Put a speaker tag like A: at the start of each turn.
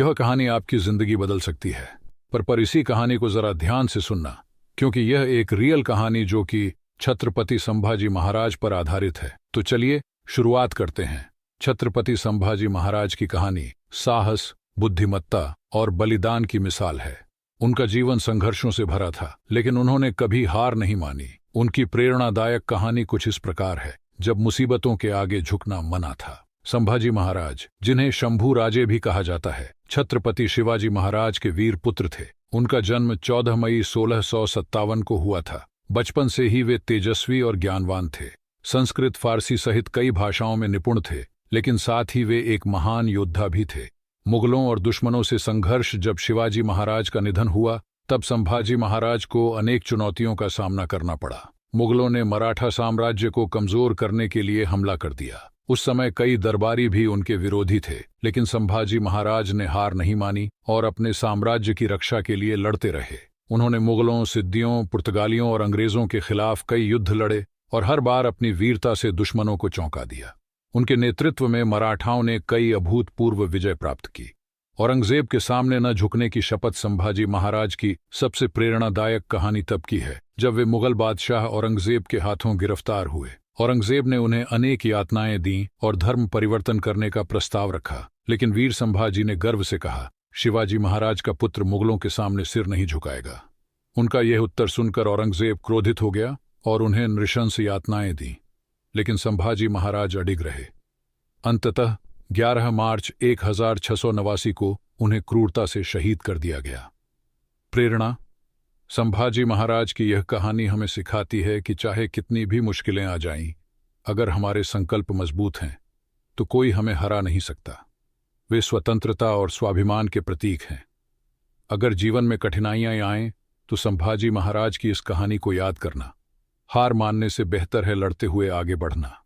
A: यह कहानी आपकी जिंदगी बदल सकती है, पर इसी कहानी को जरा ध्यान से सुनना, क्योंकि यह एक रियल कहानी जो कि छत्रपति संभाजी महाराज पर आधारित है। तो चलिए शुरुआत करते हैं। छत्रपति संभाजी महाराज की कहानी साहस, बुद्धिमत्ता और बलिदान की मिसाल है। उनका जीवन संघर्षों से भरा था, लेकिन उन्होंने कभी हार नहीं मानी। उनकी प्रेरणादायक कहानी कुछ इस प्रकार है, जब मुसीबतों के आगे झुकना मना था। संभाजी महाराज, जिन्हें शंभू राजे भी कहा जाता है, छत्रपति शिवाजी महाराज के वीर पुत्र थे। उनका जन्म 14 मई 1657 को हुआ था। बचपन से ही वे तेजस्वी और ज्ञानवान थे। संस्कृत, फारसी सहित कई भाषाओं में निपुण थे, लेकिन साथ ही वे एक महान योद्धा भी थे। मुगलों और दुश्मनों से संघर्ष। जब शिवाजी महाराज का निधन हुआ, तब संभाजी महाराज को अनेक चुनौतियों का सामना करना पड़ा। मुगलों ने मराठा साम्राज्य को कमजोर करने के लिए हमला कर दिया। उस समय कई दरबारी भी उनके विरोधी थे, लेकिन संभाजी महाराज ने हार नहीं मानी और अपने साम्राज्य की रक्षा के लिए लड़ते रहे। उन्होंने मुगलों, सिद्दियों, पुर्तगालियों और अंग्रेजों के खिलाफ कई युद्ध लड़े और हर बार अपनी वीरता से दुश्मनों को चौंका दिया। उनके नेतृत्व में मराठाओं ने कई अभूतपूर्व विजय प्राप्त की। औरंगजेब के सामने न झुकने की शपथ संभाजी महाराज की सबसे प्रेरणादायक कहानी तब की है, जब वे मुगल बादशाह औरंगजेब के हाथों गिरफ्तार हुए। औरंगजेब ने उन्हें अनेक यातनाएं दी और धर्म परिवर्तन करने का प्रस्ताव रखा, लेकिन वीर संभाजी ने गर्व से कहा, शिवाजी महाराज का पुत्र मुगलों के सामने सिर नहीं झुकाएगा। उनका यह उत्तर सुनकर औरंगजेब क्रोधित हो गया और उन्हें नृशंस यातनाएं दी, लेकिन संभाजी महाराज अडिग रहे। अंततः 11 मार्च 1689 को उन्हें क्रूरता से शहीद कर दिया गया। प्रेरणा। संभाजी महाराज की यह कहानी हमें सिखाती है कि चाहे कितनी भी मुश्किलें आ जाएं, अगर हमारे संकल्प मजबूत हैं तो कोई हमें हरा नहीं सकता। वे स्वतंत्रता और स्वाभिमान के प्रतीक हैं। अगर जीवन में कठिनाइयां आएं तो संभाजी महाराज की इस कहानी को याद करना। हार मानने से बेहतर है लड़ते हुए आगे बढ़ना।